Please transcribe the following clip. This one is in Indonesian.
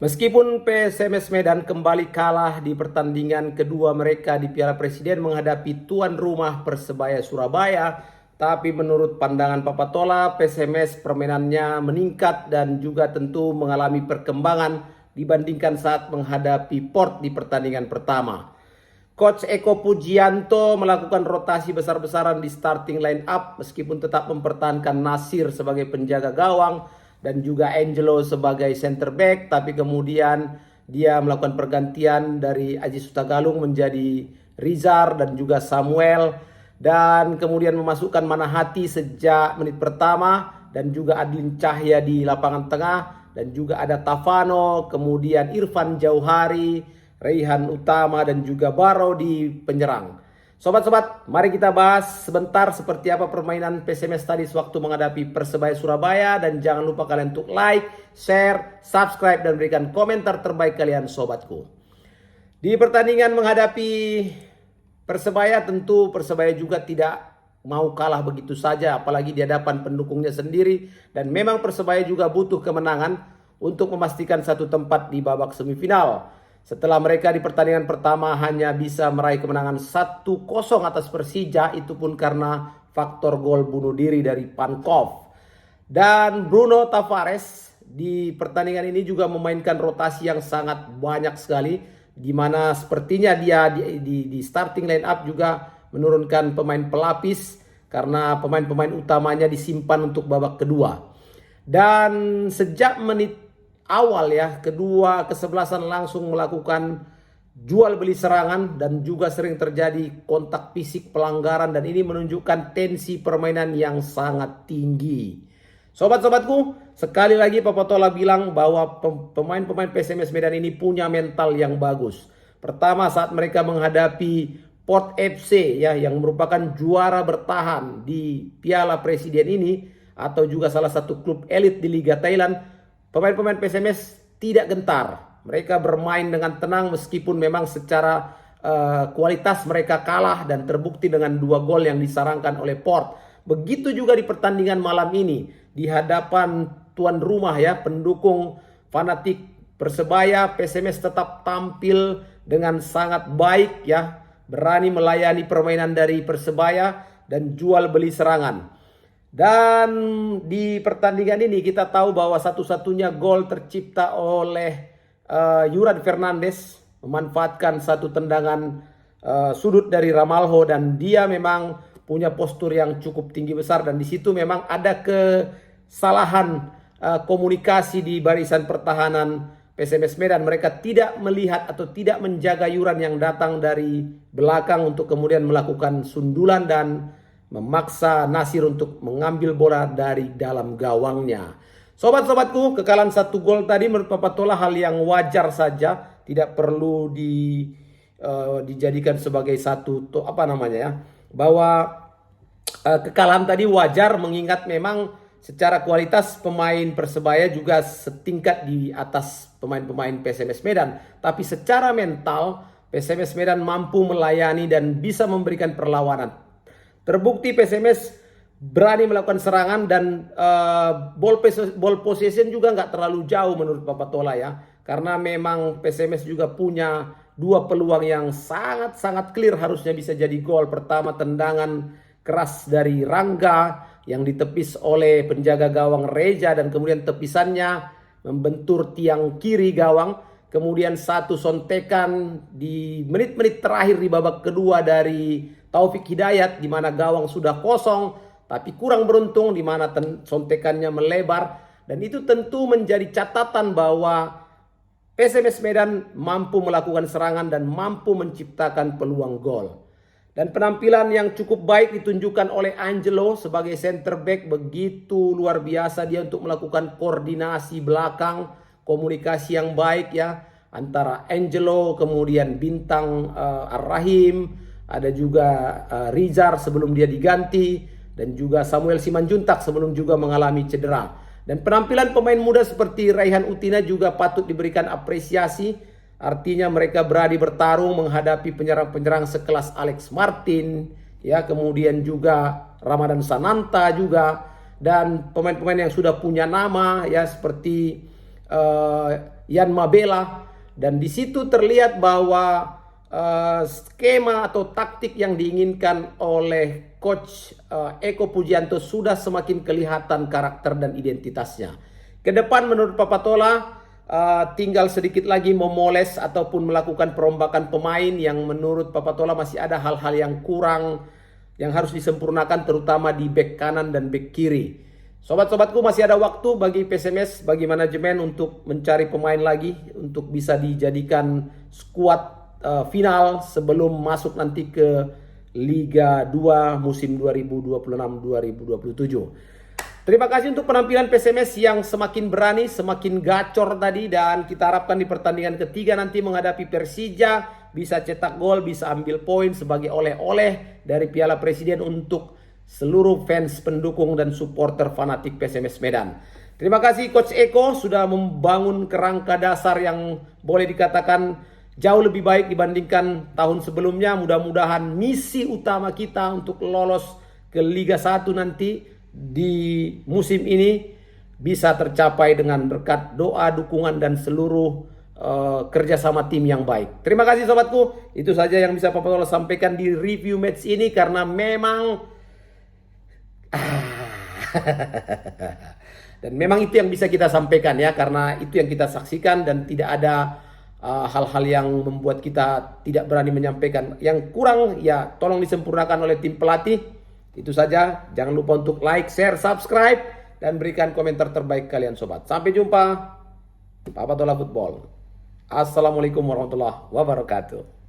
Meskipun PSMS Medan kembali kalah di pertandingan kedua mereka di Piala Presiden menghadapi tuan rumah Persebaya Surabaya, tapi menurut pandangan Papatola, PSMS permainannya meningkat dan juga tentu mengalami perkembangan dibandingkan saat menghadapi Port di pertandingan pertama. Coach Eko Pujianto melakukan rotasi besar-besaran di starting line up meskipun tetap mempertahankan Nasir sebagai penjaga gawang dan juga Angelo sebagai center back, tapi kemudian dia melakukan pergantian dari Aji Sutagalung menjadi Rizar dan juga Samuel, dan kemudian memasukkan Manahati sejak menit pertama dan juga Adlin Cahya di lapangan tengah, dan juga ada Tavano, kemudian Irfan Jauhari, Raihan Utama dan juga Barrow di penyerang. Sobat-sobat, mari kita bahas sebentar seperti apa permainan PSMS tadi sewaktu menghadapi Persebaya Surabaya, dan jangan lupa kalian untuk like, share, subscribe dan berikan komentar terbaik kalian sobatku. Di pertandingan menghadapi Persebaya, tentu Persebaya juga tidak mau kalah begitu saja, apalagi di hadapan pendukungnya sendiri, dan memang Persebaya juga butuh kemenangan untuk memastikan satu tempat di babak semifinal. Setelah mereka di pertandingan pertama hanya bisa meraih kemenangan 1-0 atas Persija, itu pun karena faktor gol bunuh diri dari Pankov. Dan Bruno Tavares di pertandingan ini juga memainkan rotasi yang sangat banyak sekali, di mana sepertinya dia di starting line up juga menurunkan pemain pelapis karena pemain-pemain utamanya disimpan untuk babak kedua. Dan sejak menit awal ya, kedua kesebelasan langsung melakukan jual beli serangan dan juga sering terjadi kontak fisik, pelanggaran, dan ini menunjukkan tensi permainan yang sangat tinggi. Sobat-sobatku, sekali lagi Papatola bilang bahwa pemain-pemain PSMS Medan ini punya mental yang bagus. Pertama, saat mereka menghadapi Port FC ya, yang merupakan juara bertahan di Piala Presiden ini atau juga salah satu klub elit di Liga Thailand, pemain-pemain PSMS tidak gentar. Mereka bermain dengan tenang meskipun memang secara kualitas mereka kalah dan terbukti dengan 2 gol yang disarangkan oleh Port. Begitu juga di pertandingan malam ini di hadapan tuan rumah ya, pendukung fanatik Persebaya, PSMS tetap tampil dengan sangat baik ya, berani melayani permainan dari Persebaya dan jual beli serangan. Dan di pertandingan ini kita tahu bahwa satu-satunya gol tercipta oleh Yuran Fernandes, memanfaatkan satu tendangan sudut dari Ramalho, dan dia memang punya postur yang cukup tinggi besar, dan di situ memang ada kesalahan komunikasi di barisan pertahanan PSMS Medan. Mereka tidak melihat atau tidak menjaga Yuran yang datang dari belakang untuk kemudian melakukan sundulan dan memaksa Nasir untuk mengambil bola dari dalam gawangnya. Sobat-sobatku, kekalahan 1 gol tadi menurut Papatola hal yang wajar saja, tidak perlu dijadikan sebagai satu bahwa kekalahan tadi wajar, mengingat memang secara kualitas pemain Persebaya juga setingkat di atas pemain-pemain PSMS Medan, tapi secara mental PSMS Medan mampu melayani dan bisa memberikan perlawanan. Terbukti PSMS berani melakukan serangan dan ball possession juga nggak terlalu jauh menurut Papatola ya. Karena memang PSMS juga punya 2 peluang yang sangat-sangat clear harusnya bisa jadi gol. Pertama, tendangan keras dari Rangga yang ditepis oleh penjaga gawang Reja, dan kemudian tepisannya membentur tiang kiri gawang. Kemudian satu sontekan di menit-menit terakhir di babak kedua dari Taufik Hidayat, di mana gawang sudah kosong tapi kurang beruntung, di mana sontekannya melebar, dan itu tentu menjadi catatan bahwa PSMS Medan mampu melakukan serangan dan mampu menciptakan peluang gol. Dan penampilan yang cukup baik ditunjukkan oleh Angelo sebagai center back. Begitu luar biasa dia untuk melakukan koordinasi belakang, komunikasi yang baik ya, antara Angelo, kemudian bintang Ar-Rahim, ada juga Rizar sebelum dia diganti, dan juga Samuel Simanjuntak sebelum juga mengalami cedera. Dan penampilan pemain muda seperti Raihan Utina juga patut diberikan apresiasi. Artinya mereka berani bertarung menghadapi penyerang-penyerang sekelas Alex Martin ya, kemudian juga Ramadan Sananta juga, dan pemain-pemain yang sudah punya nama ya seperti Yan Mabela, dan di situ terlihat bahwa skema atau taktik yang diinginkan oleh Coach Eko Pujianto sudah semakin kelihatan karakter dan identitasnya. Ke depan menurut Papatola tinggal sedikit lagi memoles ataupun melakukan perombakan pemain yang menurut Papatola masih ada hal-hal yang kurang yang harus disempurnakan, terutama di bek kanan dan bek kiri. Sobat-sobatku, masih ada waktu bagi PSMS, bagi manajemen untuk mencari pemain lagi untuk bisa dijadikan skuad final sebelum masuk nanti ke Liga 2 musim 2026-2027. Terima kasih untuk penampilan PSMS yang semakin berani, semakin gacor tadi, dan kita harapkan di pertandingan ketiga nanti menghadapi Persija bisa cetak gol, bisa ambil poin sebagai oleh-oleh dari Piala Presiden untuk seluruh fans, pendukung, dan supporter fanatik PSMS Medan. Terima kasih Coach Eko sudah membangun kerangka dasar yang boleh dikatakan jauh lebih baik dibandingkan tahun sebelumnya. Mudah-mudahan misi utama kita untuk lolos ke Liga 1 nanti di musim ini bisa tercapai dengan berkat doa, dukungan, dan seluruh kerjasama tim yang baik. Terima kasih sobatku. Itu saja yang bisa Papatola sampaikan di review match ini, karena memang dan memang itu yang bisa kita sampaikan ya, karena itu yang kita saksikan dan tidak ada hal-hal yang membuat kita tidak berani menyampaikan. Yang kurang ya tolong disempurnakan oleh tim pelatih. Itu saja. Jangan lupa untuk like, share, subscribe, dan berikan komentar terbaik kalian sobat. Sampai jumpa. Papatola Football. Assalamualaikum warahmatullahi wabarakatuh.